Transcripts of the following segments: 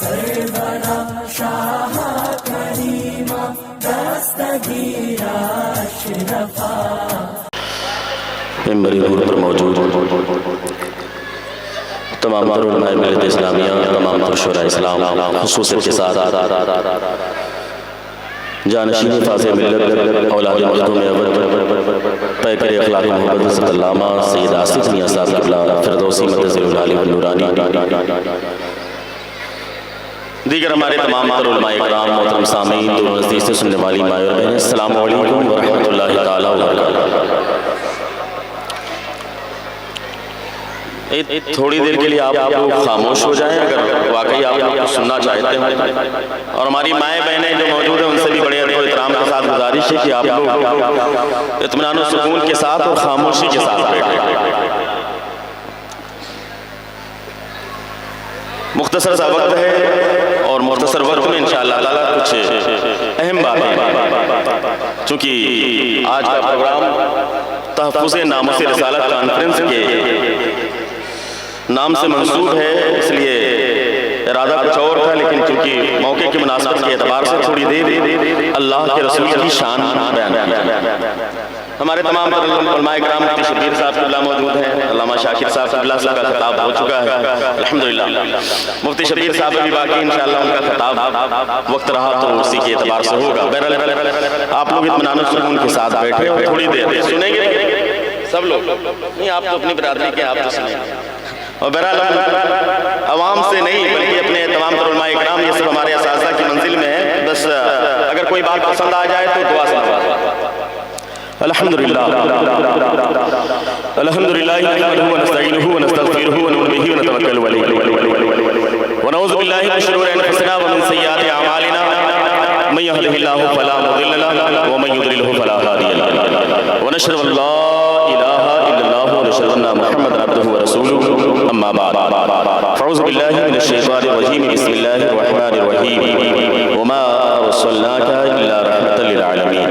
सरवरा शाह करीमा दस्तगीरा अशरफा। मेरी रूह पर मौजूद तमाम उलमाए मिल्लत इस्लामिया, तमाम शुरा इस्लाम, खुसूसियत के साथ जानशीन फाज़े मिल्लत औलाद मखदूम अवध पैकर अखलाक मोहम्मद हज़रत अल्लामा सैयद आसिफ मियां साहब क़िबला फ़िरदौसी मदज़िलुल आली व नूरानी, दीगर हमारे तमाम उलमाए इकराम, मोहतरम सामीन, दूर नज़दीक से सुनने वाली माए और बहनें, अस्सलामु अलैकुम व रहमतुल्लाहि तआला व बरकातुहू। थोड़ी देर के लिए आप लोग खामोश हो जाएं अगर वाकई आप लोग सुनना चाहते हैं। और हमारी माएँ बहनें जो मौजूद हैं उनसे भी बड़े अदब एहतराम के साथ गुजारिश है कि आप लोग इत्मीनान और सुकून के साथ और खामोशी के साथ बैठें। मुख्तसर सा वक्त है और मुख्तसर वक्त में इंशाअल्लाह ताला कुछ अहम बातें, चूँकि आज का प्रोग्राम तहफ़्फ़ुज़ नामुस रिसालत कॉन्फ्रेंस के नाम से मंसूब है, इसलिए इरादा कुछ और था, लेकिन चूंकि मौके की मुनासिबत के एतबार से थोड़ी देर अल्लाह के रसूल की शान बयान की। हमारे तमाम उलमाए इकराम मुफ्ती शबीर साहब क़िबला मौजूद हैं, अल्लामा शाकिर साहब क़िबला का खिताब हो चुका है अल्हम्दुलिल्लाह। मुफ्ती शबीर साहब भी बाकी इंशाअल्लाह उनका खिताब वक्त रहा तो उसी के एतबार से होगा। बहरहाल आप लोग इत्मीनान और सुकून के साथ बैठे और थोड़ी देर सुनेंगे सब लोग, नहीं आप तो अपनी बिरादरी के आप तो सुनेंगे। और बहरहाल अवाम से नहीं बल्कि अपने तमाम उलमाए इकराम, ये सब हमारे असातिज़ा की मंजिल में है। बस अगर कोई बात पसंद आ जाए तो दुआ से अल्हम्दुलिल्लाह अल्हम्दुलिल्लाह नहमदुहु व नस्तईनुहु व नस्तगफिरुहु व नु'मिनु बिही व नतवक्कलु अलैहि व नऊज़ु बिल्लाहि मिन शुरूरि अनफुसिना व मिन सय्यिआति अमालिना मन यहदिहिल्लाहु फला मुदिल्ल लहु व मन युद्लिलहु फला हादिय लहु व नशहदु अल्ला इलाहा इल्लल्लाहु व नशहदु अन्ना मुहम्मदन अब्दुहु व रसूलुहु अम्मा बाद। फ़अऊज़ु बिल्लाहि मिनश शैतानिर रजीम, बिस्मिल्लाहिर रहमानिर रहीम, व मा अर्सलनाका इल्ला रहमतल लिल आलमीन।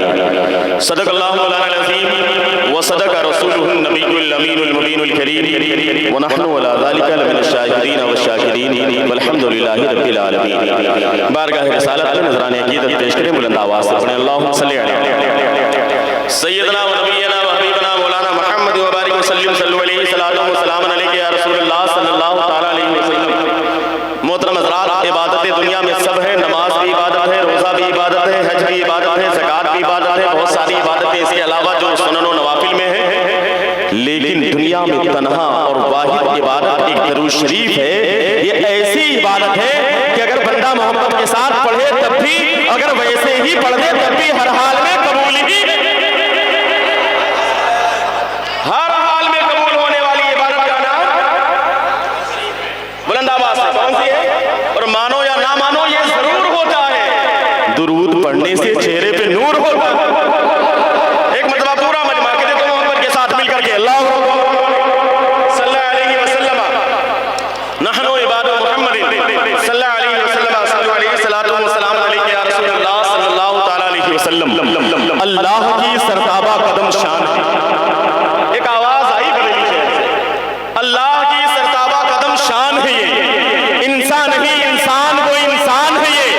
सदक़ल्लाहु मौलाना अज़ीम व सदक़ रसूलुहुन नबियुल अमीनुल मुबीनुल करीम व नहनु अला ज़ालिका लमिनश शाहिदीन व शाकिरीन वल्हम्दुलिल्लाहि रब्बिल आलमीन। बारगाह रिसालत में नज़राने अक़ीदत पेश करें, बुलंद आवाज़ से पढ़ें अल्लाहुम्मा सल्लि अला सय्यदना व नबियना व हबीबना मौलाना मुहम्मद व बारिक व सल्लिम सल्लु अलैहि सलातु व सलामुन अलैका या रसूलल्लाह सल्लल्लाहु तआला अलैहि वसल्लम। मोहतरम हज़रात, इबादतें दुनिया में सब है, नमाज भी इबादत है, रोज़ा भी इबादत है, हज भी इबादत है, ज़कात भी इबादत है, बहुत सारी इबादतें इसके अलावा जो सुनन व नवाफिल में है। लेकिन दुनिया में तन्हा और वाहिद इबादत एक दरूद शरीफ है। ये ऐसी इबादत है कि अगर बंदा मोहब्बत के साथ पढ़े तब भी, अगर वैसे ही पढ़ दे तब भी हर हाल में कबूल ही, हर हाल में कबूल होने वाली इबादत का नाम बुलंद आवाज़ से कौन सी है? और मानो या ना मानो ये जरूर होता है, दुरूद पढ़ने से चेहरे पे नूर होता है। एक मतलब पूरा मजमा के देखो मोहब्बत के साथ मिलकर के अल्लाह सल्लल्लाहु अलैहि वसल्लम नहनु इबादु मुहम्मदिन सल्लल्लाहु अलैहि वसल्लम सल्लल्लाहु अलैहि सलातु व सलाम अलैका या रसूलल्लाह सल्लल्लाहु तआला अलैहि वसल्लम। अल्लाह की सरताबा कदम शान है। एक आवाज आई बरेली शहर से, अल्लाह की सरताबा कदम शान है ये, इंसान ही इंसान को इंसान है ये,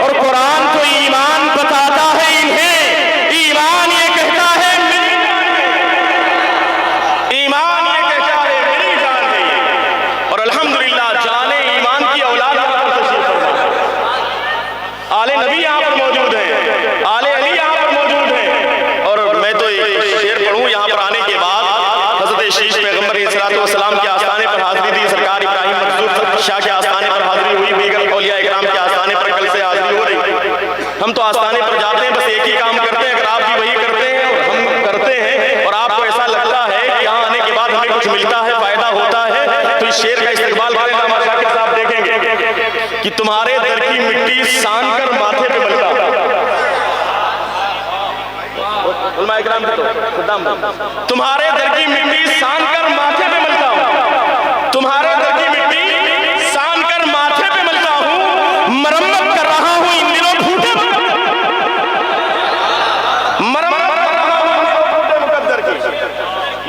और कुरान को ईमान बताता है इन्हें। ईमान ये कहता है मेरी जान है, ईमान ये कहता है मेरी जान है ये। और अल्हम्दुलिल्लाह जाने ईमान की औलाद आले नबी यहाँ पर मौजूद है, आले अली यहाँ पर मौजूद है। और मैं तो एक शेर पढ़ूं यहाँ पर आने के बाद, हज़रत शीश पैगम्बर अलैहिस्सलाम के आस्थाने पर हाज़िरी दी, सरकार इब्राहिम मंसूर शाह के आस्थाने पर हाज़िरी हुई, दीगर औलिया इकराम के आस्थाने पर कल से हाज़िरी हो रही। हम तो आस्थाने पर जाते हैं, बस एक ही काम करते हैं, अगर आप भी वही करते हैं और हम करते हैं और आपको ऐसा लगता है कि यहाँ आने के बाद हमें कुछ मिलता है, फायदा होता है, तो इस शेर का इस्तेमाल करें। हमारे शाकिर साहब देखेंगे कि तुम्हारे दर की मिट्टी सान कर माथे पे मलता, तुम्हारे दर की मिट्टी सान कर माथे पे मलता हूँ, तुम्हारे दर की मिट्टी सान कर माथे पे मलता हूँ, मरम्मत कर रहा हूँ इन दिनों फूटे, मरम्मत कर रहा हूँ मुकद्दर की,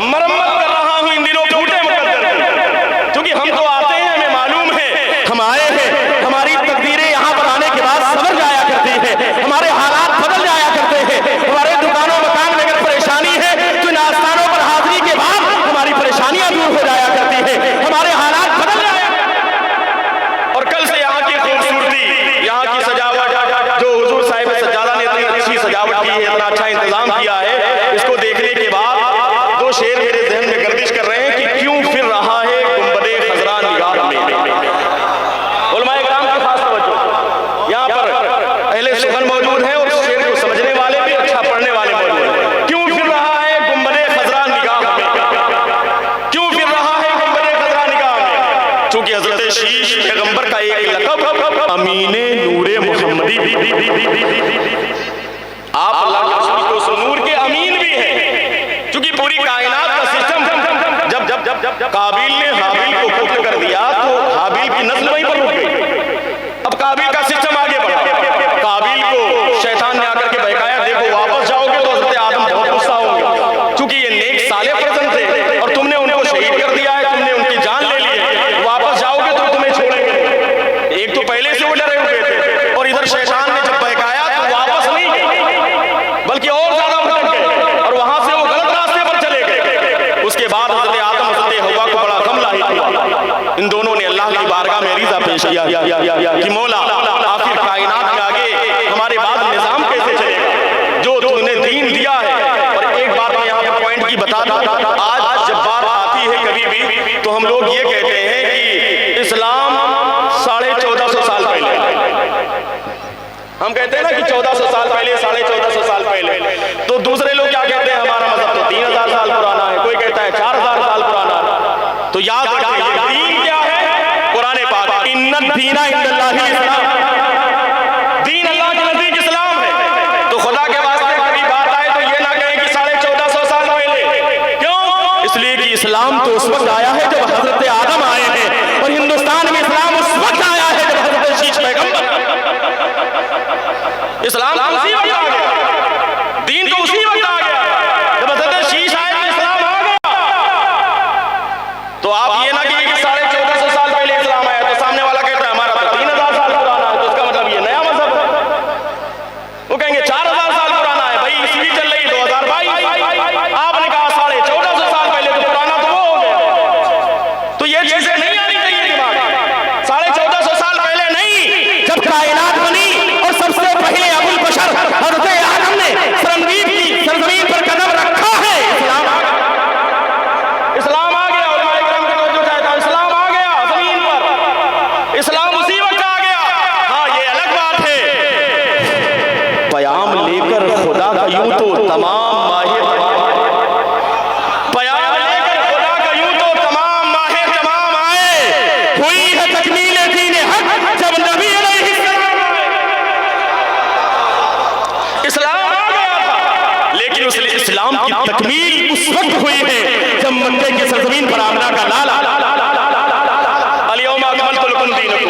मरम्मत कर रहा हूँ इन दिनों फूटे मुकद्दर की। क्योंकि हम तो आते हैं, हमें मालूम है हम आए हैं, हमारी अमीने नूरे मोहम्मदी, आप अल्लाह के रसूल के उस नूर के अमीन भी हैं। क्योंकि पूरी कायनात का सिस्टम जब काबिल ने हाबिल को कत्ल कर दिया तो हाबिल की नस्ल वहीं पर रुक गई। अब काबिल का सिस्टम आगे बढ़ा, काबिल को शैतान ने आकर के बहकाया, देखो वापस जाओगे तो हज़रत आदम बहुत गुस्सा होंगे, क्योंकि ये नेक साले पर्सन थे और तुमने उनको शहीद कर दिया है, तुमने उनकी जान ले ली है, वापस जाओगे तो तुम्हें छोड़ेंगे। एक तो पहले से वो डरे हुए थे और इधर शैतान ने जब बहकाया तो वापस नहीं बल्कि और ज्यादा भटक गए और वहां से वो गलत रास्ते पर चले गए। उसके बाद हज़रत आदम हज़रत हव्वा को बड़ा गम लाहिक हुआ। इन दोनों ने अल्लाह की बारगाह में अरीज़ा पेश किया कि मौला आखिर कायनात के आगे हमारे बाद निजाम कैसे चलेगा, जो तुमने दीन दिया है। और एक बात मैं यहाँ पे पॉइंट की बता दूं, आज जब बात आती है कभी भी तो हम लोग ये कहते हैं कि इस्लाम 1450 साल पहले, हम कहते हैं ना कि 1400 साल पहले, 1450 साल पहले। तो दूसरे लोग क्या कहते हैं, हमारा मजहब तो 3000 साल पुराना है, कोई कहता है 4000 साल पुराना है। तो याद रखिए दीन क्या है, कुरान पाक इन्ना दीना इंदल्लाहिल इस्लाम, दीन अल्लाह के नजदीक इस्लाम है। तो खुदा के वास्ते कभी बात आए तो ये ना कहें कि 1450 साल पहले। क्यों? इसलिए कि इस्लाम तो उस वक्त आया है जब हजरत आदम आए हैं, और हिंदुस्तान में इस्लाम उस वक्त आया है जब हजरत शीश पैगंबर, इस्लाम तो उसी वक्त आ गया, दीन तो उसी वक्त आ गया जब हजरत शीश आए तो इस्लाम आ गया। तो आप ये ना कहिए कि 1450 साल पहले इस्लाम आया, तो सामने वाला कहता है हमारा तो 3000 साल पुराना है, तो इसका मतलब ये नया मजहब है। वो कहेंगे 4000 साल पुराना है, भाई ईस्वी चल रही 2022, आपने कहा 1450 साल पहले, तो पुराना तो वो हो गया। तो ये चीजें नहीं आनी चाहिए दिमाग में। 1450 साल पहले नहीं, जब कायनात बनी और सबसे पहले अबुल बशर हज़रत आदम ने सरनवीर की सरजमीन पर कदम रखा है, इस्लाम आ गया। इस्लाम आ गया, उलमा इकराम की तवज्जो चाहता हूं, इस्लाम आ गया जमीन पर, इस्लाम उसी वक्त आ गया। हाँ ये अलग बात है, पयाम लेकर खुदा का यूं तो तमाम माहिर, पयाम लेकर खुदा का यूं तो तमाम माहिर तमाम आए, हुई है तकमील दीन हक जब नबी अलैहिस्सलाम आए। इस्लाम आ गया था, लेकिन उस इस्लाम की तकमील उस वक्त हुई है जब मक्के की सरजमीन पर आमना का लाला अल-यौमा अकमलतु लकुम दीनकुम,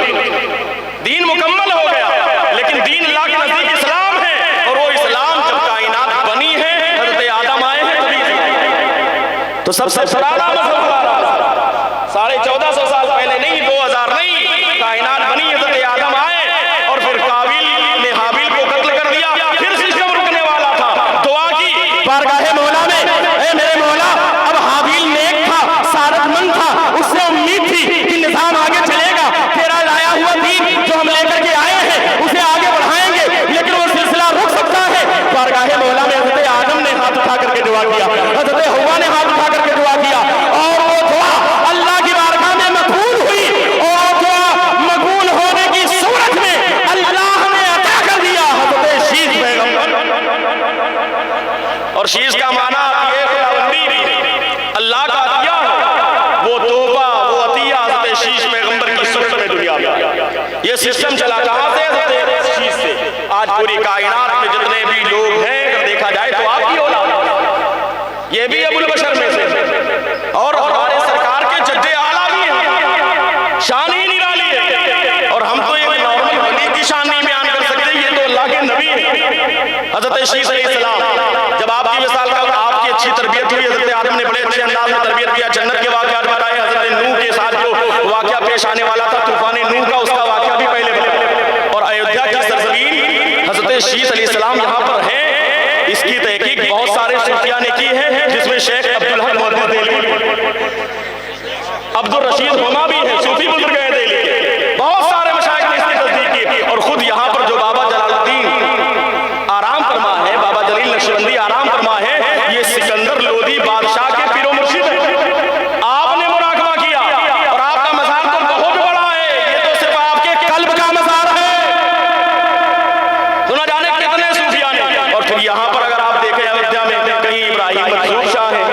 दीन मुकम्मल हो गया। लेकिन दीन अल्लाह के नजदीक इस्लाम है, और वो इस्लाम जब कायनात बनी है, हज़रत आदम आए हैं तभी। तो सबसे पुराना मजहब 1450 साल पहले नहीं, 2000 नहीं, कायनात बनी, हज़रत आदम आए और फिर काबिल ने हाबिल को कत्ल कर दिया, फिर सिस्टम रुकने वाला था। दुआ की बारगाहे मौला में, ए मेरे मौला, अब हाबिल नेक था, सारतमंद था, उससे उम्मीद थी कि निजाम आगे चलेगा, तेरा लाया हुआ दीन जो हम लेकर के आए हैं उसे आगे बढ़ाएंगे, लेकिन वो सिलसिला रुक सकता है। बारगाहे मौला में हज़रत आदम ने हाथ उठा करके दुआ किया, हज़रत हव्वा ने हाथ उठा करके दुआ किया, और वो दुआ अल्लाह की बारगाह में मकबूल हुई, और दुआ मकबूल होने की सूरत में अल्लाह ने अता कर दिया हज़रत शीश पैगंबर। और शीश का माना ये खुदाबंदी अल्लाह का अतिया, वो तोहफा वो अतिया हज़रत शीश पैगंबर की सूरत में दुनिया में। ये सिस्टम चला कहां से? हज़रत शीश से। आज पूरी कायनात में जितने भी लोग हैं, अगर देखा जाए तो आपकी औलाद, ये भी अबुल बशर में से, और हमारे सरकार के जद्दे आला भी हैं, शान ही निराली है। और हम तो एक नॉर्मल वली की शान नहीं बयान कर सकते, ये तो अल्लाह के नबी हैं। हज़रत शीश अलैहिस्सलाम, जब आपकी मिसाल का आपकी अच्छी तरबियत हुई, हज़रत आदम ने बड़े अच्छे अंदाज में तरबियत किया, जन्नत के वाक़यात बताए, हज़रत नूह के साथ जो वाक़या पेश आने वाला था तूफान नूह का, उसका वाक़या भी पहले बताया। और अयोध्या की सरजमीन हज़रत शीश अलैहिस्सलाम यहाँ पर है, इसकी तहकीक बहुत सारे सूफिया ने की है, जिसमें शेख अब्दुल हक मौदूद देलवी, अब्दुल रशीद हुमा भी है, सूफी बुजुर्ग हैं दिल्ली के, बहुत सारे मशाइख ने इसकी तस्दीक की। और खुद यहाँ पर जो बाबा जलालुद्दीन आराम फरमा है, बाबा जलील नक्शबंदी आराम फरमा है, ये सिकंदर लोधी बादशाह के पीरो मुर्शिद है। आपने मुराकबा किया, और आपका मज़ार तो बहुत बड़ा है, ये तो सिर्फ आपके कल्ब का मज़ार है, सुना जाने कितने सूफिया ने। और फिर यहाँ पर अगर आप देखें अयोध्या में, कहीं इब्राहिम मंसूर शाह है,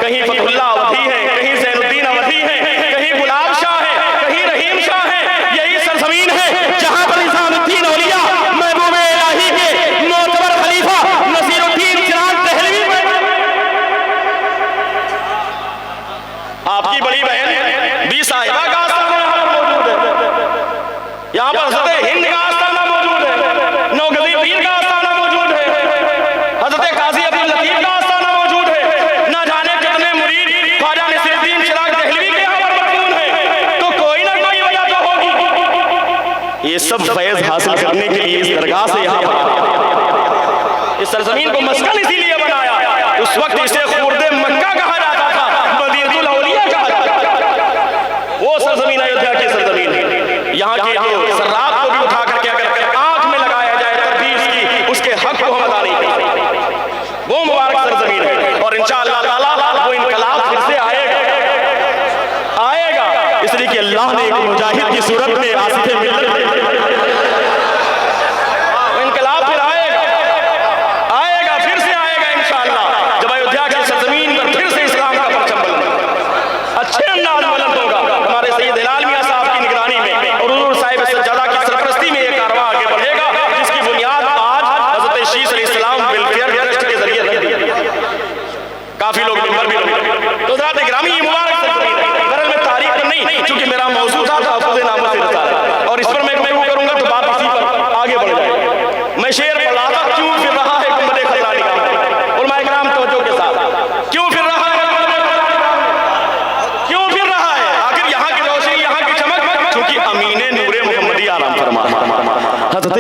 कहीं फतहुल्लाह अवधी है, कहीं ज़ैनुद्दीन अवधी है, कहीं गुलाब शाह है, कहीं हजरत हिंद का आस्थाना मौजूद है, नौगजी पीर का आस्थाना मौजूद है, हजरत काजी अब्दुल लतीफ का आस्थाना मौजूद है, ना जाने कितने मुरीद ख्वाजा नसीरुद्दीन चिराग दहलवी के यहाँ पर मदफून है। तो कोई ना कोई वजह तो होगी। ये सब फैज हासिल करने के लिए इस दरगाह से यहाँ पर इस सरजमीन को मस्कन इसीलिए बनाया। उस वक्त इसे खुर्दे मक्का कहा जाता था, मदीनतुल औलिया कहा जाता था। वो सरजमीन अयोध्या की सरजमीन है। यहाँ के सर्राफ को भी उठा करके अगर आंख में लगाया जाए तब भी उसके हक को हम अदा नहीं कर सकते। वो मुबारक सरजमीन है और इंशाअल्लाह ताला वो इनकलाब फिर से आएगा, इसलिए कि अल्लाह ने एक मुजाहिद की सूरत में आसिफे मिल्लत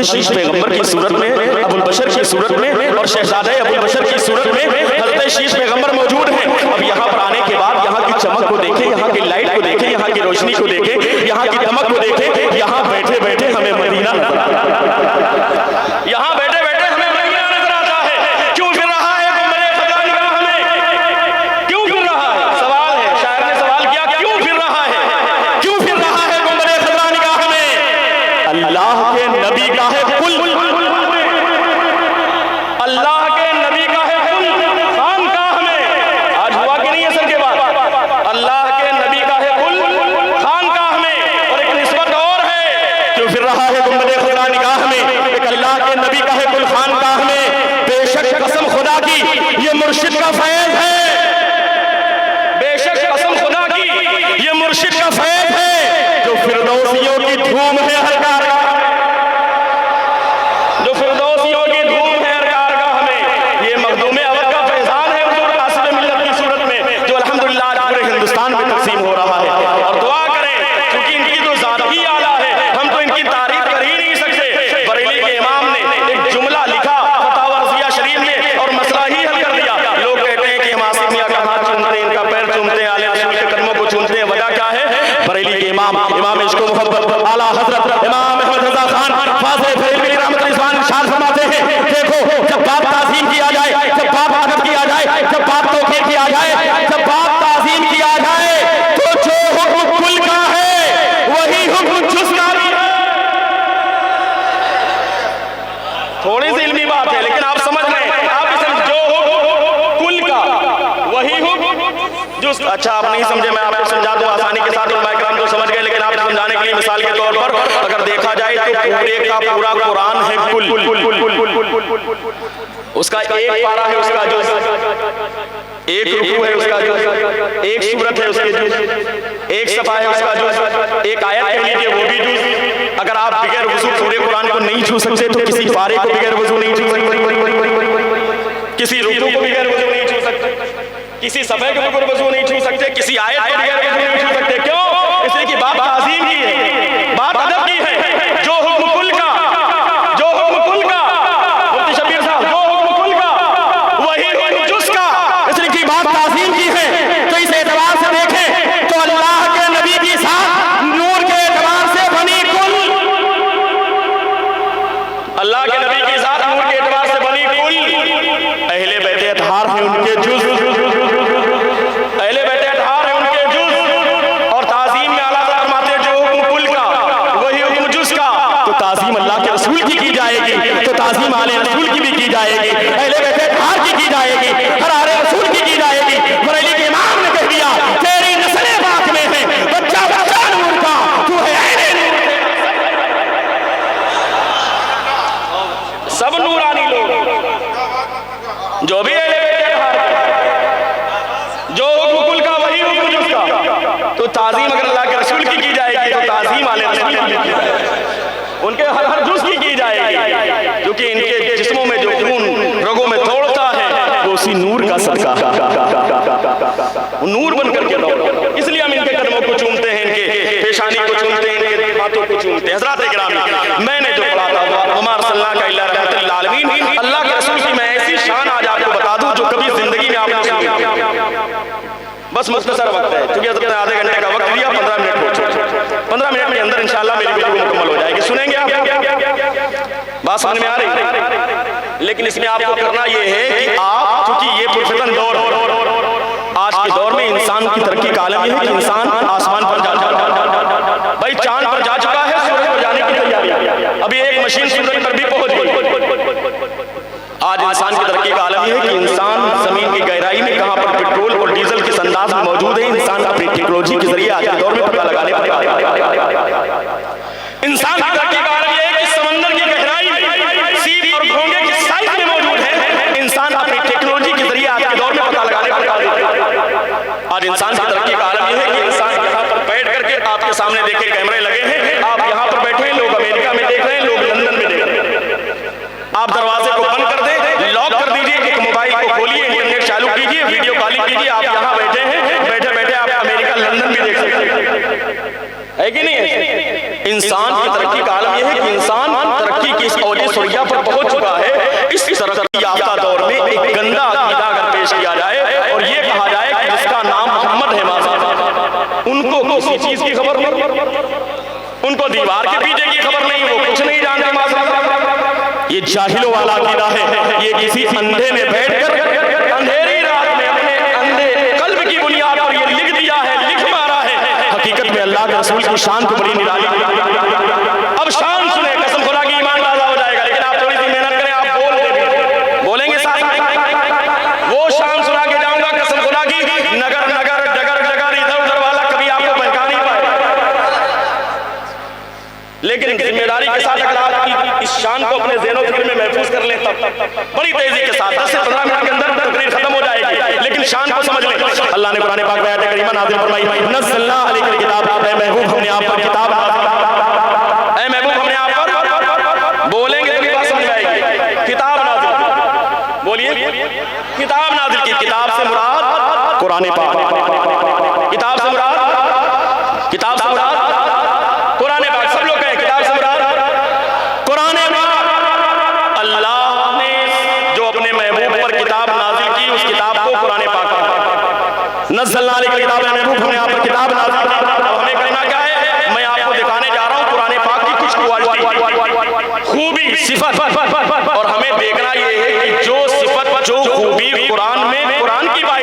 शीश पैगंबर की सूरत में, अबुल बशर की सूरत में और शहजादे अबुल बशर की सूरत में हजरत शीश पैगंबर मौजूद हैं। अब यहाँ पर आने के बाद यहाँ की चमक को देखें, यहाँ की लाइट को देखें, यहाँ की रोशनी को देखें, यहाँ की दमक को देखें। यहाँ बैठे बैठे हमें मदीना नजर आता है, यहाँ बैठे बैठे हमें मदीना नजर आता है। क्यों फिर रहा है गुंबदे खज़ा निगाह में? क्यों फिर रहा है? सवाल है, शायर ने सवाल किया, क्यों फिर रहा है? क्यों फिर रहा है गुंबदे खज़ा निगाह में? अल्लाह के नबी का है कुल, अल्लाह के नबी का है कुल खानकाह में। आज हुआ कि नहीं असर के बाद? अल्लाह के नबी का है कुल खानकाह में। और एक निस्बत और है, क्यों फिर रहा है गुंबदे खुदा निगाह में? एक अल्लाह के नबी का है कुल खानकाह में। बेशक कसम खुदा की ये मुर्शिद का फैज़ है, बेशक कसम खुदा की ये मुर्शिद का फैज़ है, जो फिरदौसियों की धूम है हर कारगाह, जो फिरदौसियों की धूम है हर कारगाह में। ये मखदूम अवध का फैजान है हुजूर आसिफ मिल्लत की सूरत में, जो अल्हम्दुलिल्लाह आज पूरे हिंदुस्तान में तकसीम हो रहा है। और दुआ करें, क्योंकि इनकी तो ज़ात ही आला है, हम तो इनकी तारीफ कर ही नहीं सकते। बरेली के इमाम ने एक जुमला लिखा फतावा रज़िया शरीफ में और मसला ही हल कर दिया। लोग कहते हैं कि हम आसिफ मियां का हाथ चूमते हैं, इनका पैर चूमते हैं, आले रसूल के कदमों को चूमते हैं। वजह क्या है? बरेली के इमाम इश्क व मोहब्बत आला हजरत इमाम अहमद रज़ा खान फाज़िल बरेलवी रहमतुल्लाह इस्लाम इरशाद फरमाते हैं, देखो जब बात ताज़ीम किया जाए, जब बात अदब किया जाए, जब बात तौक़ीर किया जाए, जब बात ताज़ीम किया जाए, तो जो हुक्म कुल का है वही हुक्म जुज़ का भी है। थोड़ी सी इल्मी बात है लेकिन आप समझ लें, आप इसे जो हुक्म कुल का वही हुक्म जुज़। अच्छा आप नहीं समझे, मैं आपको समझा दूं आसानी के साथ। उलमा किराम तो समझ गए, लेकिन आप समझाने के लिए मिसाल के तौर पर अगर देखा जाए तो पूरे का पूरा कुरान है कुल, उसका एक पारा है उसका जुज़, एक रुकू है उसका जुज़, एक सूरत है उसके जुज़, एक सफ़ा है उसका जुज़, एक आयत कह लीजिए वो भी जुज़। अगर आप बगैर वज़ू पूरे कुरान को नहीं छू सकते तो किसी पारे को बगैर वज़ू नहीं छू सकते, किसी रुकू को बगैर वज़ू नहीं छू सकते, किसी सफ़े के बगैर वज़ू नहीं छू सकते, किसी आयत को बगैर वज़ू नहीं छू सकते। क्यों? इसलिए कि बात ताज़ीम की है, बात अदब की है। जो हुक्म कुल का, जो हुक्म कुल का, मुफ्ती शबीर साहब, जो हुक्म कुल का वही हुक्म जुज़ का, इसलिए कि बात ताज़ीम की है। तो इस एतबार से देखें तो अल्लाह के नबी की साथ नूर के एतबार से बनी कुल, अल्लाह के नबी की साथ नूर के एतबार से बनी कुल। अहले बैत अतहार है उनके जुज़, अहले बैत अतहार है उनके जुज़। और ताज़ीम में आला फरमाते जो हुक्म कुल का वही हुक्म जुज़ का। तो ताज़ीम अल्लाह के रसूल की जाएगी, तो ताज़ीम आले रसूल की भी की जाएगी, अहले बैत अतहार की जाएगी, हर आले रसूल की जाएगी। बरेली के इमाम ने कह दिया तेरी नस्लें पाक में है, बच्चा बच्चा नूर का, तू है अहले नूर के। सब नूरानी लोग जो भी अहले बैत अतहार, जो हुक्म कुल का वही हुक्म जुज़ का। तो ताज़ीम अगर अल्लाह के रसूल की जाएगी तो ताज़ीम आले रसूल की। उनके हर जुज़ की जाएगी, क्योंकि इनके जिस्मों में जो खून रगों में दौड़ता है वो उसी नूर का सदका नूर बन करके दौड़ता। इसलिए हम इनके कदमों को चूमते हैं, इनके पेशानी को चूमते हैं, इनके हाथों को चूमते हैं। हज़रात इकराम, मैंने जो पढ़ा था उमर सल्लल्लाहु अलैहि रहमतुल आलमीन, अल्लाह के रसूल की मैं ऐसी शान आज आपको बता दूं जो कभी जिंदगी में आपने सुनी। बस मुख्तसर वक्त है, क्योंकि हज़रत ने आधे घंटे का वक्त दिया, 15 मिनट हो चुके। 15 मिनट के अंदर इंशाअल्लाह मेरी वीडियो मुकम्मल हो जाएगी। सुनेंगे आप? बात समझ में आ रही? लेकिन इसमें आपको करना ये है कि आप, चूंकि ये पुरफितन दौर, आज के दौर में इंसान की तरक्की का आलम यह है कि इंसान आसमान पर जा चुका है। भाई चांद पर जा चुका है, सूरज पर जाने की तैयारी, अभी एक मशीन सूरज पर भी पहुंच गई। आज इंसान की तरक्की का आलम यह है कि इंसान जमीन की गहराई में कहां पर पेट्रोल और डीजल किस अंदाज में मौजूद है, इंसान अपनी टेक्नोलॉजी के जरिए आज के दौर में पता लगाने पर इंसान की तरक्की का आलम यह है कि समंदर की गहराई में सीप और घोंगे की साइज में मौजूद है, इंसान अपनी टेक्नोलॉजी के जरिए आज के दौर में पता लगाने पर। आज इंसान की तरक्की का आलम यह है कि इंसान यहाँ पर बैठ करके, आपके सामने देखे कैमरे लगे हैं, आप यहाँ पर बैठे हैं, लोग अमेरिका में देख रहे हैं, लोग लंदन में देख रहे हैं। आप दरवाजे को बंद कर दें, लॉक कर दीजिए, एक मोबाइल को खोलिए, इंटरनेट चालू कीजिए, वीडियो कॉलिंग कीजिए, आप यहाँ बैठे हैं, बैठे बैठे आप अमेरिका लंदन भी देख सकते हैं, है कि नहीं है? इंसान की तरक्की का आलम यह है कि इंसान तरक्की की इस औज सुरैया पर पहुंच चुका है। इस तरक्की याफ्ता दौर में एक गंदा अकीदा अगर पेश किया जाए और ये कहा जाए कि जिसका नाम मोहम्मद है माज़ा, उनको किसी चीज की खबर नहीं, उनको दीवार के पीछे की खबर नहीं, वो कुछ नहीं जानते माज़ा। ये जाहिलों वाला अकीदा है। ये किसी अंधे ने बैठकर अंधेरी रात में अपने अंधे कल्ब की बुनियाद पर ये लिख दिया है, लिख मारा है। हकीकत में अल्लाह के रसूल की शान को बड़ी निराली। अब शान सुने, कसम खुदा की ईमान ताज़ा हो जाएगा, लेकिन आप थोड़ी सी मेहनत करें, आप बोलेंगे साथ। वो शान सुना के जाऊंगा कसम खुदा की, नगर नगर जगर जगर इधर उधर वाला कभी आपको बहका नहीं पाएगा। लेकिन जिम्मेदारी के साथ अगर आप इस शान को अपने ज़हन व दिल में महफूज कर लें, तब बड़ी तेजी के साथ 10 से 15 मिनट के अंदर तकरीर खत्म हो जाएगी, लेकिन शान को समझ लें। अल्लाह ने कुरान पाक में आयत करीमा नाज़िल फरमाई, नज़्ज़लना अलैका किताब, ऐ महबूब हमने आप पर किताब, ऐ महबूब हमने आप पर, बोलेंगे तभी बात समझ आएगी, किताब नाज़िल, बोलिए किताब नाज़िल की। किताब से मुराद कुरान पाक, किताब से मुराद, किताब से मुराद कुरान पाक। सब लोग कहें किताब से मुराद कुरान पाक। अल्लाह ने जो अपने महबूब पर किताब नाज़िल की, उस किताब को कुरान पाक, नज़्ज़लना अलैका किताब, महबूब हमने आप पर किताब नाज़िल की। अब हमें करना क्या है? मैं आपको दिखाने जा रहा हूँ कुरान पाक की कुछ क्वालिटी, खूबी, सिफत, और हमें देखना ये है कि जो सिफत, जो खूबी कुरान में, कुरान की बात,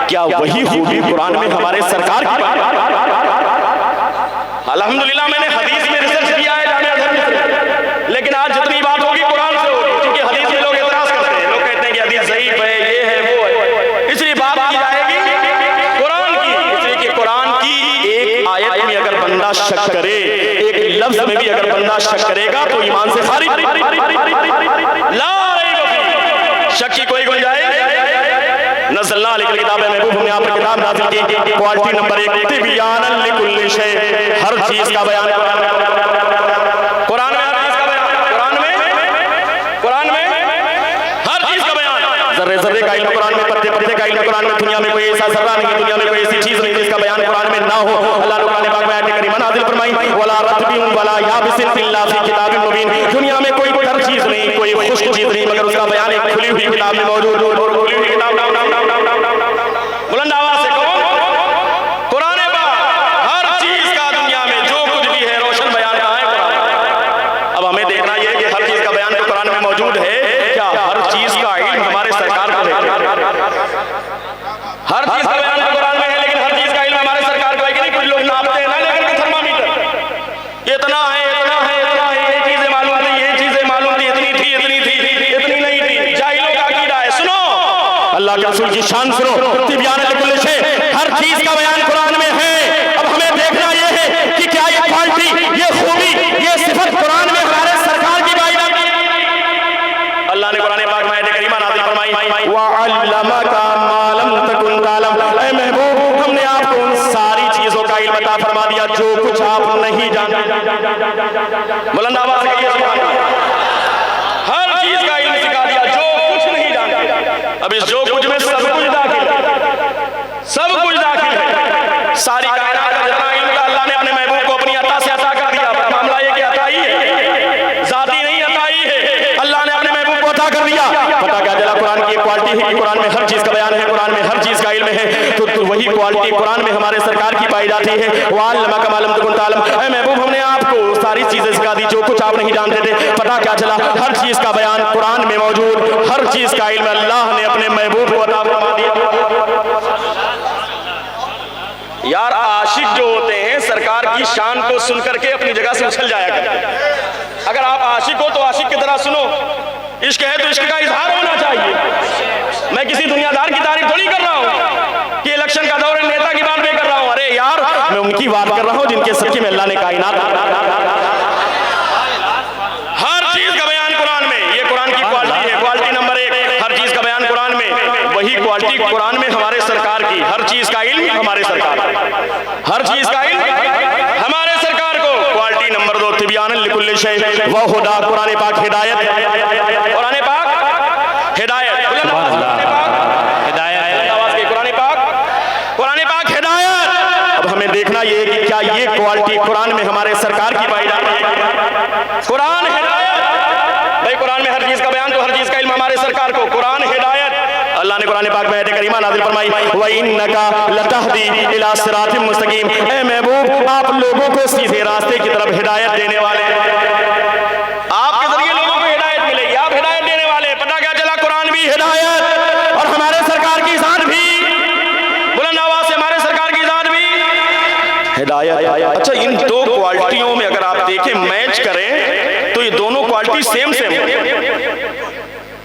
क्या वही खूबी कुरान में हमारे सरकार की बात? अल्हम्दुलिल्लाह मैंने हदीस में रिसर्च किया है जामिया धर्म से, लेकिन आज जितनी बात होगी कुरान से होगी, क्योंकि हदीस में लोग एतराज करते हैं, लोग कहते हैं कि हदीस ज़ईफ है, ये है, वो है, इसलिए बात की जाएगी कुरान की। इसलिए कि कुरान की एक आयत में अगर बंदा शक करे, एक लफ्ज में भी अगर बंदा शक करेगा तो ईमान से खारिज, ला रैब फीह, शक की कोई गुंजाइश। नज़्ज़लना अलैका किताब, महबूब हमने आप पर किताब नाज़िल की। क्वालिटी नंबर 1, तिबयानन लिकुल्लि शै, हर चीज का बयान कुरान में, हर चीज का बयान कुरान में हर चीज का बयान, जर्रे जर्रे का इल्म कुरान में, पत्ते पत्ते का इल्म कुरान में। दुनिया में कोई ऐसा जर्रा नहीं, दुनिया में कोई ऐसी चीज नहीं जिसका बयान कुरान में ना हो। अल्लाह ने पाक में आयत करीमा नाज़िल फरमाई, वला रतबिन वला याबिसिन इल्ला फी किताबिन मुबीन। दुनिया में कोई तर चीज नहीं, कोई खुश्क चीज नहीं, मगर उसका बयान एक खुली हुई किताब में मौजूद। और खुली हुई किताब, बुलंद आवाज से कहो कुरान पाक, हर चीज का दुनिया में जो कुछ भी है रोशन बयान कहाँ है? कुरान। अब हमें देखना यह है कि हर चीज का बयान तो कुरान में मौजूद है, क्या हर चीज का इल्म हमारे सरकार को है? हर चीज का बयान तो कुरान में है, लेकिन हर चीज का इल्म हमारे सरकार को है कि नहीं? कुछ लोग नापते हैं ना लेकिन थर्मामीटर, इतना है, इतना है, इतना है, ये चीजें मालूम थी, ये चीजें मालूम थी, इतनी थी, इतनी थी, इतनी नहीं थी। जाहिलों का अकीदा है। सुनो अल्लाह के रसूल की शान सुनो, तिबयानन लिकुल्लि शै, हर चीज का बयान कुरान में है। अब हमें देखना यह है कि क्या ये क्वालिटी, ये खूबी, ये सिफत कुरान में हमारे सरकार की बात। अल्लाह ने कुरान पाक में आयत करीमा नाज़िल फरमाई, व अल्लमका मा लम तकुन तालम, ऐ महबूब हमने आपको उन सारी चीजों का इल्म अता फरमा दिया जो कुछ आप नहीं जानते। बुलंद आवाज से कहिए सुभान अल्लाह। हर चीज का इल्म सिखा दिया, जो कुछ नहीं जानते। अब इस जो कुछ में सब कुछ दाखिल है, सब कुछ दाखिल है। सारी कायनात का जितना इल्म का अल्लाह ने अपने महबूब को अपनी अता से अता कर दिया। मामला ये कि अता ही है, जाती नहीं अता ही है, अल्लाह ने अपने महबूब को अता कर दिया। पता क्या चला? कुरान की क्वालिटी है कि कुरान में हर चीज का बयान है, कुरान में हर चीज का इल्म है। तो वही क्वालिटी कुरान में हमारे सरकार की पाई जाती है। वाल्लमा का मालूम तुकुन तालम। ऐ महबूब, हमने आपको सारी चीजें सिखा दी जो कुछ आप नहीं जानते थे। पता क्या चला? हर चीज का बयान कुरान में मौजूद, हर चीज का इल्म अल्लाह ने अपने महबूब को अता फरमा दिया। यार आशिक जो होते हैं सरकार की शान को सुन करके अपनी जगह से उछल जाया करते। अगर आप आशिक हो तो आशिक की तरह सुनो। इश्क है तो इश्क का इजहार होना चाहिए। मैं किसी दुनियादार की तारीफ थोड़ी कर रहा हूँ कि इलेक्शन का दौर है, नेता की बात नहीं कर रहा हूँ। अरे यार, मैं उनकी बात कर रहा हूँ जिनके सदके में अल्लाह ने कायनात हर चीज का बयान कुरान में। ये कुरान की क्वालिटी है, क्वालिटी नंबर 1। हर चीज का बयान कुरान में। वही क्वालिटी कुरान में हमारे सरकार की, हर चीज का इल्म हमारे सरकार, हर चीज का इल्म हमारे सरकार को। क्वालिटी नंबर 2 तिबियानन लिकुल्लि शै व हुदा। कुरान पाक हिदायत, कुरान पाक हिदायत, कुरान पाक हिदायत। अब हमें देखना ये है कि क्या ये क्वालिटी कुरान में हमारे सरकार की पाई जाती है? कुरान हिदायत, भाई कुरान में हर चीज का बयान तो हर चीज का इल्म हमारे सरकार को। कुरान हिदायत, अल्लाह ने कुरान पाक में आयत करीमा नाज़िल फरमाई, व इन्नका लतहदी इला सिरातिम मुस्तकीम। ए महबूब, आप लोगों को सीधे रास्ते की तरफ हिदायत देने वाले हैं। आपके जरिए लोगों को हिदायत मिलेगी, आप हिदायत देने वाले। पता क्या चला? कुरान भी हिदायत और हमारे सरकार की ज़ात भी, बुलंद आवाज से हमारे सरकार की ज़ात भी हिदायत। अच्छा, इन दो क्वालिटियों में अगर आप देखें, मैच करें तो ये दोनों क्वालिटी सेम सेम है।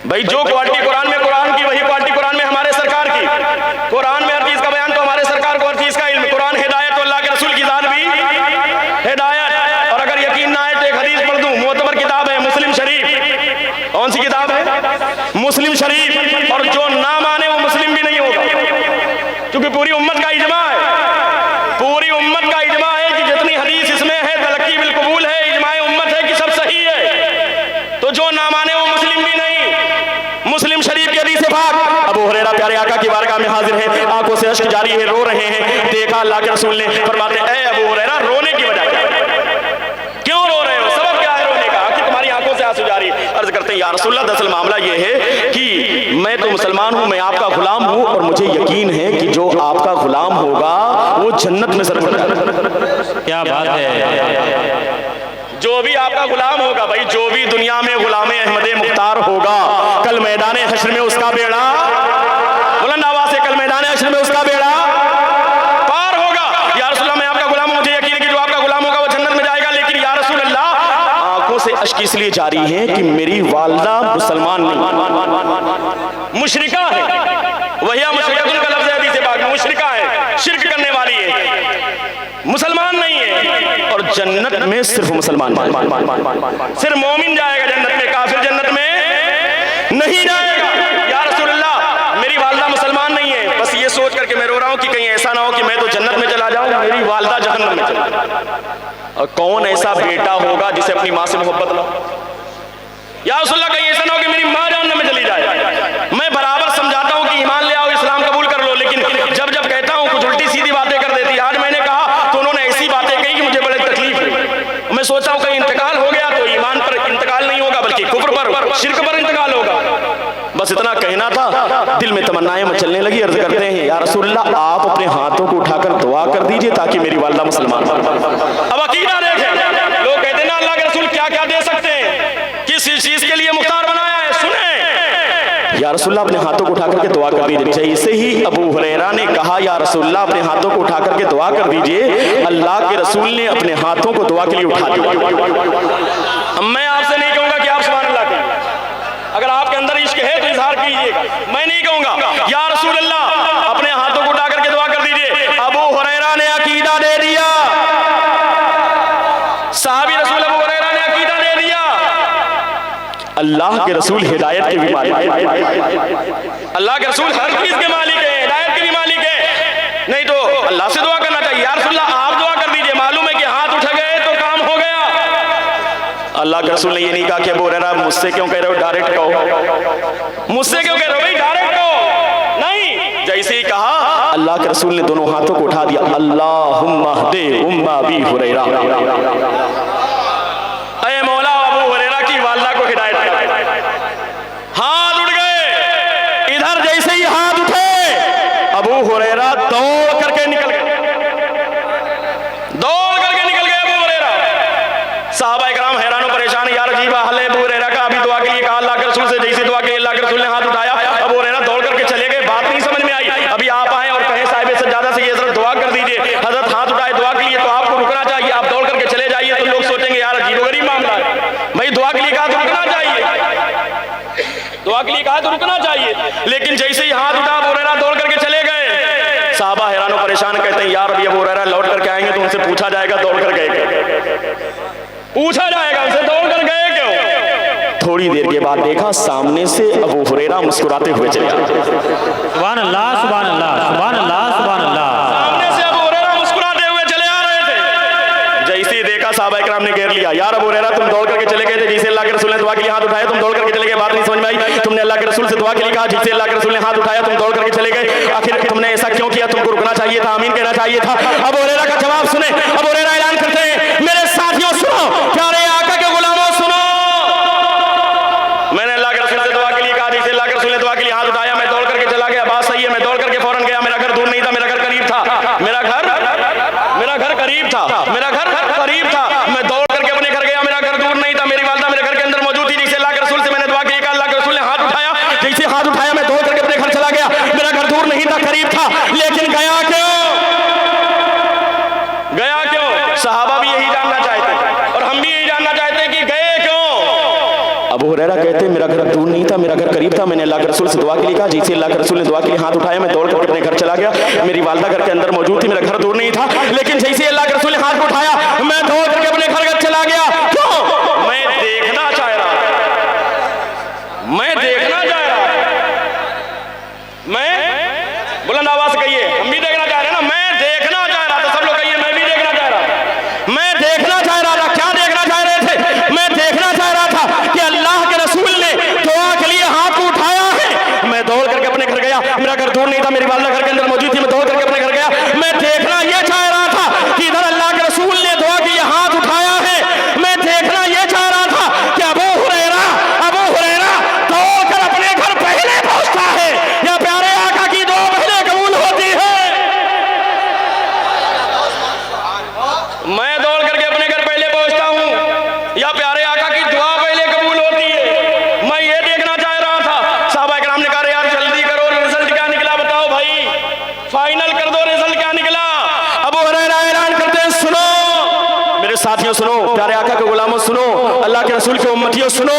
भाई जो क्वालिटी कुरान में कुरान की, वही क्वालिटी कुरान में हमारे सरकार की। कुरान में हर चीज का बयान तो हमारे सरकार को हर चीज का इल्म। कुरान हिदायत तो अल्लाह के रसूल की ज़ात भी हिदायत। और अगर यकीन ना आए तो एक हदीस पढ़ दूं, मोतबर किताब है मुस्लिम शरीफ। कौन सी किताब है? मुस्लिम शरीफ। और जो ना माने वो मुस्लिम भी नहीं होगा, क्योंकि पूरी उम्मत का इजमा है, पूरी उम्मत का इजमा है कि जितनी हदीस इसमें है तलक्की बिल कबूल है, इजमा उम्मत है कि सब सही है। तो जो ना माने वो मुस्लिम भी नहीं। मुस्लिम शरीफ की हदीस पाक, अबू हुरैरा प्यारे आका की बारगाह में हाजिर है, आंखों से अश्क जारी है, रो रहे हैं। देखा अल्लाह के रसूल ने, फरमाते ऐ अबू हुरैरा, रोने की वजह क्या? क्यों रो रहे हो? सबब क्या है रोने का कि तुम्हारी आंखों से आंसू जारी? अर्ज करते हैं, या रसूलल्लाह, दरअसल मामला ये है कि मैं तो मुसलमान हूँ, मैं आपका गुलाम हूँ, और मुझे यकीन है कि जो आपका गुलाम होगा वो जन्नत में सरफराज। क्या बात है? जो भी आपका गुलाम होगा, भाई जो भी दुनिया में गुलाम अहमद मुख्तार होगा, कल मैदान हश्र में उसका बेड़ा, बुलंद आवाज से, कल मैदान हश्र में उसका बेड़ा पार होगा। या रसूलल्लाह, मैं आपका गुलाम हूं, मुझे यकीन है कि जो आपका गुलाम होगा वो जन्नत में जाएगा। लेकिन या रसूलल्लाह, आंखों से अश्क इसलिए जारी है कि मेरी वालिदा मुसलमान नहीं, मुशरिका है। वही मुशरिका का लफ्ज़ है हदीस पाक में, मुशरिका है, शिर्क करने वाली है, मुसलमान नहीं है। और जन्नत में सिर्फ मुसलमान, सिर्फ मोमिन जाएगा जन्नत में, काफिर जन्नत में नहीं जाएगा। या रसूलल्लाह, मेरी वालिदा मुसलमान नहीं है। बस ये सोच करके मैं रो रहा हूँ कि कहीं ऐसा ना हो कि मैं तो जन्नत में चला जाऊं, मेरी वालिदा जहन्नम में चला जाए। और कौन ऐसा बेटा होगा जिसे अपनी माँ से मोहब्बत ना हो? या रसूलल्लाह, कहीं ऐसा ना हो कि मेरी माँ जहन्नम में चली जाए। मैं बराबर समझाता हूँ कि ईमान ले आओ, इस्लाम कबूल कर लो, लेकिन जब जब कहता हूँ कुछ उल्टी सीधी बातें कर देती। आज मैंने कहा तो उन्होंने ऐसी बातें कही कि मुझे बड़ी तकलीफ हुई। मैं सोचा हूँ कहीं इंतकाल हो गया तो ईमान पर इंतकाल नहीं होगा, बल्कि कुफ्र पर, शिर्क पर इंतकाल होगा। बस इतना कहना था, दिल में तमन्नाएं मचलने लगी। अर्ज करते हैं, या रसूलल्लाह, आप अपने हाथों को उठाकर दुआ कर दीजिए ताकि मेरी वालिदा मुसलमान हो। अब अकीदा देखें, लोग कहते हैं ना अल्लाह के रसूल क्या क्या दे सकते हैं, किस चीज के लिए मुख्तार बनाया है, सुने। या रसूलल्लाह, अपने हाथों को उठा करके दुआ कर दीजिए। जैसे ही अबू हुरैरा ने कहा या रसूलल्लाह, अपने हाथों को उठा करके दुआ कर दीजिए, अल्लाह के रसूल ने अपने हाथों को दुआ के लिए उठा दिया। मैं आपसे नहीं कहूंगा कि आप सुभान अल्लाह कहिए, अगर आपके अंदर इश्क है तो इजहार कीजिएगा। मैं नहीं कहूंगा या रसूलल्लाह, अपने हाथों को उठा करके दुआ कर दीजिए। अबू हुरैरा ने अकीदा दे दिया, साहबी रसूल अबू हुरैरा ने अकीदा दे दिया। अल्लाह के रसूल हिदायत के भी मालिक है, अल्लाह के रसूल हर चीज के मालिक है, हिदायत के भी मालिक है। नहीं तो अल्लाह से दुआ करना चाहिए। या रसूलल्लाह, आप दुआ कर दीजिए, मालूम अल्लाह के रसूल ने ये नहीं कहा कि अबू हुरैरा मुझसे क्यों कह रहे हो, डायरेक्ट कहो, मुझसे क्यों कह रहे हो भाई, डायरेक्ट कहो। नहीं, जैसे ही कहा अल्लाह के रसूल ने दोनों हाथों को उठा दिया, अल्लाहुम्मा हदे उम्मा अबी हुरैरा, ऐ मौला अबू हुरैरा की वालिदा को हिदायत कर। हाथ उठ गए, इधर जैसे ही हाथ उठे अबू हुरैरा दौड़ करके निकल गए, दौड़ करके निकल गए अबू हुरैरा। सहाबा इकराम हैरान परेशान, यार अजीब हाल है अबू हुरैरा का, अभी दुआ के लिए कहा अल्लाह के रसूल से, जैसे दुआ के लिए अल्लाह के रसूल ने हाथ उठाया, अबू हुरैरा दौड़ करके चले गए। बात नहीं समझ में आई, अभी आप आए और कहें साहिब सज्जादा से ये हजरत दुआ कर दीजिए, हजरत हाथ उठाए दुआ के लिए, तो आपको रुकना चाहिए, आप दौड़ करके चले जाइए तो लोग सोचेंगे यार अजीबोगरीब मामला है। भाई दुआ के लिए कहा तो रुकना चाहिए, दुआ के लिए कहा तो रुकना चाहिए, लेकिन जैसे ही हाथ उठा अबू हुरैरा दौड़ करके चले गए। साहबा हैरान परेशान कहते हैं यार अभी अबू हुरैरा लौट करके आएंगे तो उनसे पूछा जाएगा दौड़ कर गए क्यों, पूछा जाएगा उनसे दौड़ कर गए क्यों। थोड़ी देर के बाद देखा सामने से अबू हुरैरा मुस्कुराते हुए चले आए। सुभान अल्लाह सुभान अल्लाह सुभान अल्लाह सुभान अल्लाह। सामने से अबू हुरैरा मुस्कुराते हुए चले आ रहे थे। जैसे ही देखा साहबा इकराम ने घेर लिया, यार अबू हुरैरा तुम दौड़ करके चले गए थे, जैसे अल्लाह के रसूल ने दुआ के लिए हाथ उठाया तुम दौड़ करके चले गए, बात नहीं समझ में आई, तुमने अल्लाह के रसूल से दुआ के लिए कहा, जैसे अल्लाह के रसूल ने हाथ उठाया तुम दौड़ करके चले गए, आखिर तुमने ऐसा क्यों किया, तुमको रुकना चाहिए था, आमीन कहना चाहिए था। अबू हुरैरा का जवाब सुने, अबू हुरैरा ऐलान करते हैं, मेरे साथियों सुनो, प्यारे आका के गुलामों सुनो, मैंने अल्लाह के रसूल से दुआ के लिए कहा, जैसे अल्लाह के रसूल ने दुआ के लिए हाथ उठाया मैं दौड़ करके चला गया, बात सही है, मैं दौड़ करके फौरन गया, मेरा घर दूर नहीं था, मेरा घर करीब था, मेरा घर करीब था, मेरा घर करीब था, मैं दौड़ करके अपने घर गया, मेरा घर दूर नहीं था, मेरी वालिदा मेरे घर के अंदर मौजूद थी, जैसे अल्लाह के रसूल से मैंने दुआ की, अल्लाह के रसूल ने हाथ उठाया, जैसे हाथ उठाया मैं दौड़ करके अपने घर चला गया, मेरा घर दूर नहीं था करीब था, लेकिन गया क्यों, गया क्यों? सहाबा भी यही जानना चाहते और हम भी यही जानना चाहते हैं कि गए क्यों। अबू हुरैरा कहते मेरा घर दूर नहीं था, मेरा घर करीब था, मैंने अल्लाह के रसूल से दुआ के लिए कहा, जैसे अल्लाह के रसूल ने दुआ के लिए हाथ उठाया मैं दौड़ करके अपने घर चला गया, मेरी वालिदा घर के अंदर मौजूद थी, मेरा घर दूर नहीं था, लेकिन जैसे अल्लाह के रसूल ने हाथ उठाया मैं दौड़ करके अपने घर चला गया। क्यों? मैं देखना चाह रहा, मैं देखना चाह रहा, मैं बुलंद आवाज कहिए, हम भी देखना चाह रहे हैं ना, मैं देखना चाह रहा था, सब लोग कहिए मैं भी देखना चाह रहा था, मैं देखना चाह रहा था। क्या देखना चाह रहे थे? मैं देखना चाह रहा था कि अल्लाह के रसूल ने दुआ के लिए हाथ उठाया है, मैं दौड़ करके अपने घर गया, मेरा घर दूर नहीं था, मेरी वालिदा घर के अंदर मौजूद थी, मैं दौड़ करके अपने घर गया, मैं देखना ये चाह रहा था कि इधर अल्लाह के रसूल ने दुआ के लिए हाथ उठाया है, मैं देखना ये चाह रहा था कि अबू हुरैरा दौड़ कर अपने घर पहले पहुंचता है या प्यारे आका की दुआ पहले कबूल होती है। मैं दौड़ करके अपने घर पहले पहुंचता हूं या प्यारे आका की दुआ पहले कबूल होती है, मैं ये देखना चाह रहा था। साहबा इकराम ने कहा यार जल्दी करो, रिजल्ट क्या निकला बताओ भाई, फाइनल कर दो, रिजल्ट क्या निकला। अबू हुरैरा ऐलान करते हैं सुनो मेरे साथियों, सुनो प्यारे आका के गुलामों, सुनो अल्लाह के रसूल के उम्मतियों सुनो,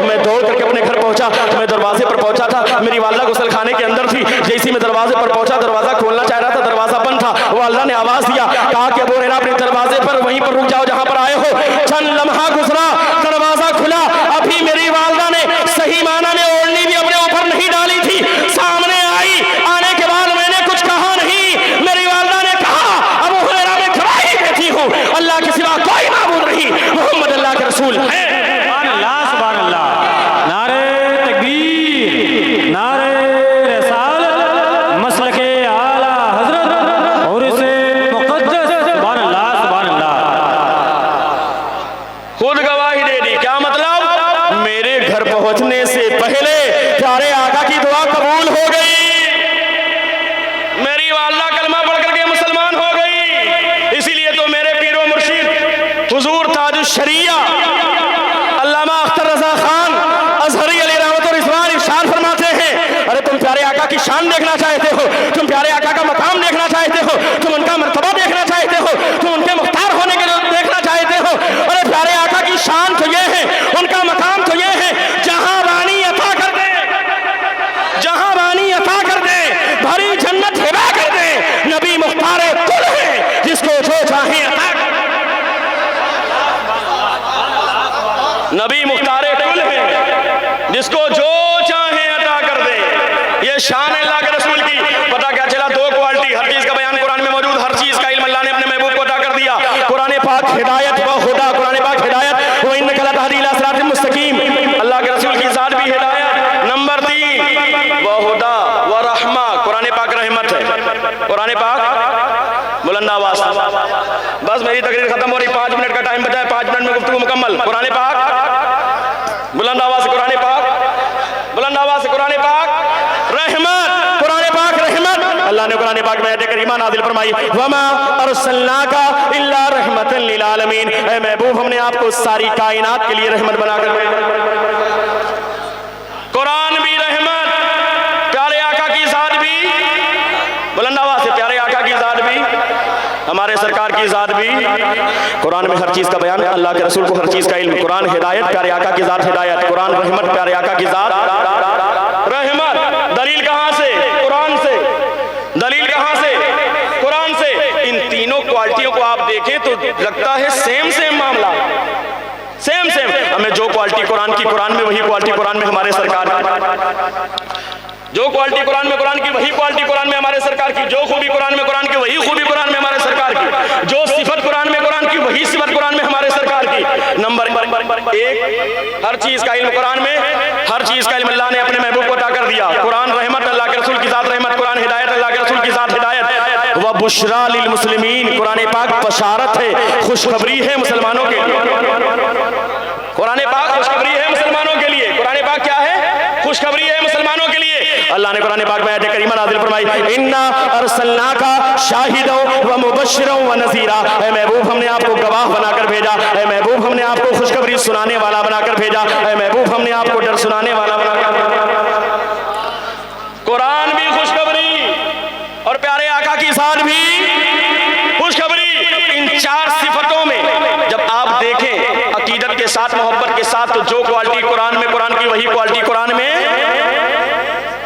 मैं दौड़ करके अपने घर पहुंचा, मैं दरवाजे पर पहुंचा था, मेरी वालिदा गुस्ल खाने के अंदर थी, जैसे मैं दरवाजे पर पहुंचा दरवाजा खोलना चाह रहा था, दरवाजा बंद था, वालिदा ने आवाज दिया, कहा कि अबू हुरैरा अपने दरवाजे पर वहीं पर रुक जाओ जहां पर आए हो। चंद लम्हा गुजरा, दरवाजा खुला, अभी मेरी वालिदा ने सही माना में ओढ़नी भी अपने ऊपर नहीं डाली थी, सामने आई, आने के बाद मैंने कुछ कहा नहीं, मेरी वालिदा ने कहा अबू हुरैरा मैं गवाही देती हूँ अल्लाह के सिवा कोई माबूद नहीं, मोहम्मद अल्लाह के रसूल है। सुभान अल्लाह सुभान अल्लाह, नारे तकबीर, नारे रिसालत, मसलके आला हजरत और इसे मुक़द्दस, सुभान अल्लाह सुभान अल्लाह। खुद गवाही दे दी, क्या मतलब? मेरे घर पहुंचने से पहले प्यारे आका की दुआ कबूल हो गई, मेरी वालिदा कलमा पढ़ करके मुसलमान हो गई। इसीलिए तो मेरे पीरो मुर्शिद हुजूर ताजुश शरिया अल्लामा अख्तर रजा खान अजहरी अली रहमत और रिजवान इरशाद फरमाते हैं, अरे तुम प्यारे आका की शान देखना चाहते हो, तुम प्यारे आका का मकाम देखना चाहते हो, तुम उनका मर्तबा देखना चाहते हो, तुम उनके मुख्तार होने के देखना चाहते हो, अरे प्यारे आका की शान तो ये है, उनका मकाम तो ये है, जहां वानी अता कर दे, जहां वानी अता कर दे, भरी जन्नत हिबा कर दे, नबी मुख्तार कुल है जिसको जो चाहे अता कर, नबी मुख्तार कुल है जिसको जो चाहे अता कर दे। ये शान अल्लाह के रसूल की। पता क्या चला? दो क्वालिटी, हर चीज का बयान कुरान में मौजूद, हर चीज का इल्म अल्लाह ने अपने महबूब को अता कर दिया। कुरान पाक हिदायत व हुदा, कुरान पाक हिदायत व इन्नका लतहदी कुरान पाक बुलंद आवाज। बस मेरी तकरीर खत्म हो रही, 5 मिनट का टाइम बचा है, 5 मिनट में गुफ्तगू मुकम्मल। कुरान पाक बुलंद आवाज से, कुरान पाक बुलंद आवाज से, कुरान पाक रहमत, कुरान पाक रहमत। अल्लाह ने कुरान पाक में आयत करीमा नाज़िल फरमाई, वमा अरसलनाका इल्ला रहमतन लिल आलमीन। ऐ महबूब, हमने आपको सारी कायनात के लिए रहमत बनाकर भेजा। कुरान भी रहमत, प्यारे आका की ज़ात भी बुलंद आवाज से, प्यारे आका की ज़ात भी, हमारे सरकार की ज़ात भी। कुरान में हर चीज़ का बयान, अल्लाह के रसूल को हर चीज़ का इल्म। कुरान हिदायत, प्यारे आका की ज़ात हिदायत। कुरान रहमत, प्यारे आका की ज़ात रहमत। दलील कहाँ से? कुरान से। दलील कहाँ से? कुरान से। इन तीनों क्वालिटियों को आप देखें तो लगता है सेम सेम मामला, सेम सेम। हमें जो क्वालिटी कुरान की कुरान में, वही क्वालिटी कुरान में हमारे सरकार की। जो क्वालिटी कुरान में कुरान की, वही क्वालिटी कुरान में हमारे सरकार की। जो खूबी कुरान में कुरान की, वही खूबी कुरान में हमारे सरकार की। जो सिफत कुरान में कुरान की, वही सिफत कुरान में हमारे सरकार की। नंबर 1, हर चीज का इल्म कुरान में, हर चीज का इल्म अल्लाह ने अपने महबूब को अता कर दिया। कुरान रहमत, अल्लाह के रसूल की ज़ात रहमत। कुरान हिदायत, अल्लाह के रसूल की ज़ात हिदायत। व बुशरा लिल मुस्लिमीन, कुरान पाक बशारत है, खुशखबरी है मुसलमानों के लिए। कुरान पाक खुशखबरी है मुसलमानों के लिए। कुरान पाक क्या है? खुशखबरी है मुसलमानों के लिए। अल्लाह ने कुरान पाक में आयत करीमा नाज़िल फरमाई, इन्ना अरसलनाका शाहिदन व मुबश्शिरन व नज़ीरा। ऐ महबूब, हमने आपको गवाह बनाकर भेजा। ऐ महबूब, हमने आपको खुशखबरी सुनाने वाला बनाकर भेजा। ऐ महबूब, हमने आपको डर सुनाने वाला बनाकर भेजा। कुरान भी खुशखबरी और प्यारे आका की ज़ात भी खुशखबरी। इन 4 सिफतों में जब आप देखें अकीदत के साथ, मोहब्बत के साथ, तो जो क्वालिटी कुरान में कुरान की, वही क्वालिटी कुरान में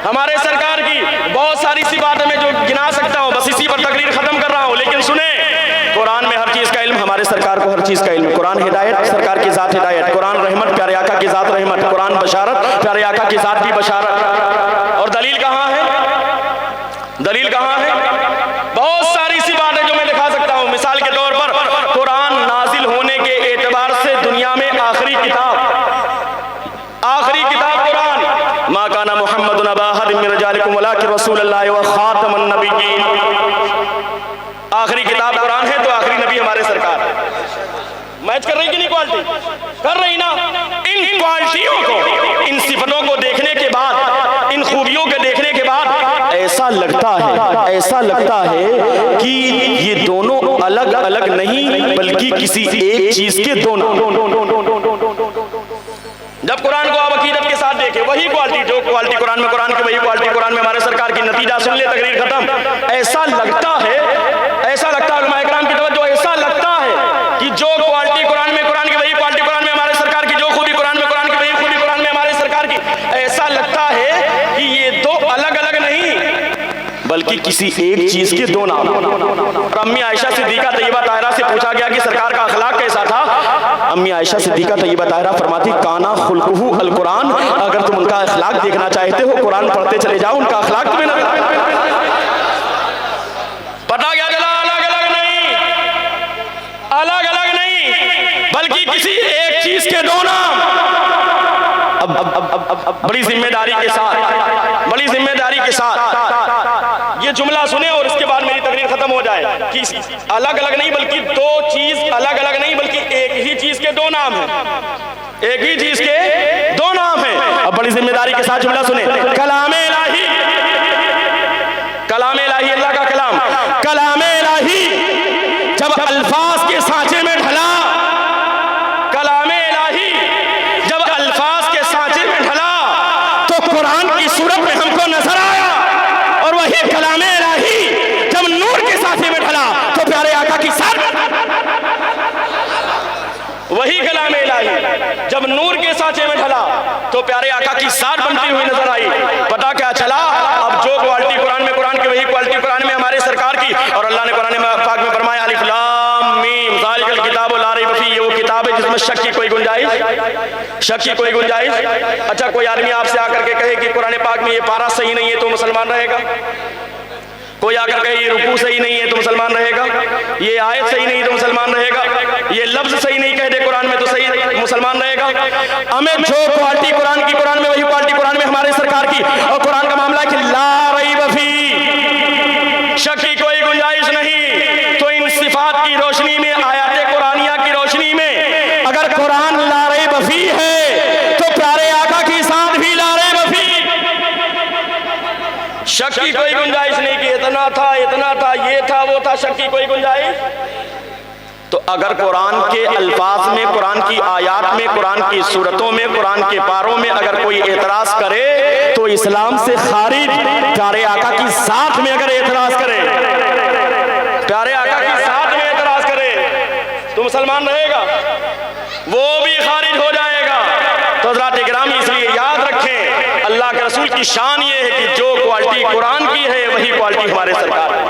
हमारे सरकार की। बहुत सारी सी बातें मैं जो गिना सकता हूँ, बस इसी पर तकरीर खत्म कर रहा हूँ। लेकिन सुने, कुरान में हर चीज का इल्म, हमारे सरकार को हर चीज का इल्म। कुरान हिदायत, सरकार की ज़ात हिदायत। कुरान रहमत, प्यारे आका की ज़ात रहमत। कुरान बशारत, प्यारे आका की ज़ात भी बशारत। और दलील कहाँ है? दलील कहाँ है? बहुत सारी सी बातें जो मैं दिखा सकता हूँ। मिसाल के तौर पर, कुरान नाजिल होने के एतबार से दुनिया में आखिरी किताब कुरान। मा काना मुहम्मदुन अबा अहदिम मिन रिजालिकुम वलाकिन रसूलुल्लाह व खातमुन नबिय्यीन। आखिरी किताब कुरान है तो आखिरी नबी हमारे सरकार है। मैच कर रही कि नहीं? क्वालिटी कर रही ना? इन क्वालिटियों को, इन सिफतों को देखने के बाद, इन खूबियों के देखने के बाद ऐसा लगता है कि ये दोनों अलग अलग नहीं, बल्कि किसी एक चीज के दोनों। जब कुरान को आप अकीदत के साथ देखें, वही क्वालिटी, जो क्वालिटी कुरान में कुरान की, वही क्वालिटी कुरान में हमारे सरकार की। नतीजा सुन ले, तकरीर खत्म। ऐसा लगता है उलमा इकराम की तवज्जो, ऐसा लगता है कि जो क्वालिटी कुरान में कुरान की, वही क्वालिटी कुरान में हमारे सरकार की। जो खूबी कुरान में कुरान की, वही खूबी कुरान में हमारे सरकार की। ऐसा लगता है कि ये दो अलग अलग नहीं, बल्कि किसी एक चीज के दो नाम। और अम्मी आयशा सिद्दीका तैयबा ताहिरा से पूछा गया कि सरकार का अखलाक कैसा था। अम्मी आयशा सिद्दीका तैयबा ताहिरा फरमाती, काना खुल्कुहु अल कुरान। अगर तुम उनका अखलाक देखना चाहते हो, कुरान पढ़ते चले जाओ, उनका अखलाक तुम्हें पता क्या चला? अलग अलग नहीं, बल्कि किसी एक चीज के दो नाम। अब बड़ी जिम्मेदारी के साथ ये जुमला सुने और इसके बाद मेरी तकरीर खत्म हो जाए कि अलग अलग नहीं, बल्कि दो चीज अलग अलग नहीं, बल्कि एक ही चीज के दो नाम हैं। एक ही चीज के दो नाम हैं। अब बड़ी जिम्मेदारी के साथ जुमला सुने। कलामे इलाही, कलामे इलाही, अल्लाह का कलाम। कलामे इलाही जब अल्फाज के सांचे में ढला, कलामे इलाही जब अल्फाज के सांचे में ढला, तो कुरान की सूरत में हमको नजर आया। और वही कलामे इलाही जब नूर के सांचे में ढला, तो प्यारे आका की साथ, वही कलामे इलाही जब नूर के सांचे में ढला, तो प्यारे आका की साथ बनती हुई नजर आई। पता क्या चला? अब जो क्वालिटी कुरान में कुरान की, वही क्वालिटी कुरान में हमारे सरकार की। और अल्लाह ने कुरान पाक में फरमाया, अलिफ लाम मीम ज़ालिकल किताबु ला रैब फीह। ये वो किताब है जिसमें शक की कोई गुंजाइश। अच्छा, कोई आदमी आपसे आकर के कहे कि कुरान पाक में ये पारा सही नहीं है, तो मुसलमान रहेगा? कोई आकर कहे ये रुकू सही नहीं है, तो मुसलमान रहेगा? ये आयत सही नहीं, तो मुसलमान रहेगा? ये लफ्ज सही नहीं कह दे कुरान में, तो सही मुसलमान रहेगा? हमें जो क्वालिटी कुरान की कुरान में, वही क्वालिटी कुरान में हमारे सरकार की। और कुरान का मामला है कि ला रैब फीह, शक की कोई शक की कोई गुंजाइश नहीं कि इतना था, ये था, वो था, शक की कोई गुंजाइश। तो अगर कुरान के अल्फाज में, कुरान की आयात में, कुरान की सूरतों में, कुरान के पारों में अगर कोई एतराज करे तो इस्लाम से खारिज, प्यारे आका की साथ में अगर एतराज करे, प्यारे आका की साथ में एतराज करे तो मुसलमान रहेगा, वो भी खारिज हो जाएगा। तो हज़रात इकराम इसलिए याद रखें, अल्लाह के रसूल की शान ये है कि जो क्वालिटी कुरान की है वही क्वालिटी हमारे सरकार है,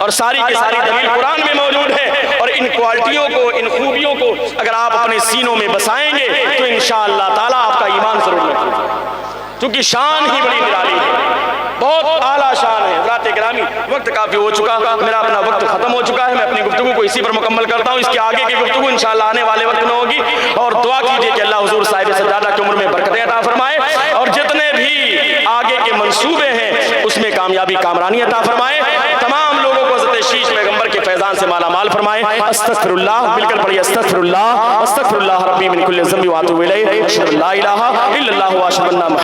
और सारी की सारी दलील कुरान में मौजूद है। और इन क्वालिटियों को, इन खूबियों को अगर आप अपने सीनों में बसाएंगे तो इंशाअल्लाह ताला आपका ईमान जरूर होगा, क्योंकि शान ही बड़ी निराली है, बहुत आला शान है। हज़रात इकरामी वक्त काफ़ी हो चुका, मेरा अपना वक्त ख़त्म हो चुका है, मैं अपनी गुफ्तगू को इसी पर मुकम्मल करता हूँ। इसके आगे की गुफ्तगू इंशाअल्लाह आने वाले वक्त में होगी। और दुआ कीजिए कि अल्लाह हुज़ूर साहिब सज्जादा की उम्र में बरकतें अता फरमाए, और जितने भी आगे के मंसूबे हैं उसमें कामयाबी, कामरानी अता फरमाए। तमाम लोगों को हज़रत शीश पैगंबर के फैज़ान से माला माल फरमाए। अस्तग़फिरुल्लाह, मिलकर पढ़िए अस्तग़फिरुल्लाह, अस्तग़फिरुल्लाह रब्बी मिन कुल्लि ज़ंबि व अतूबु इलैहि, अशहदु अल्ला इलाहा इल्लल्लाहु व अशहदु अन्ना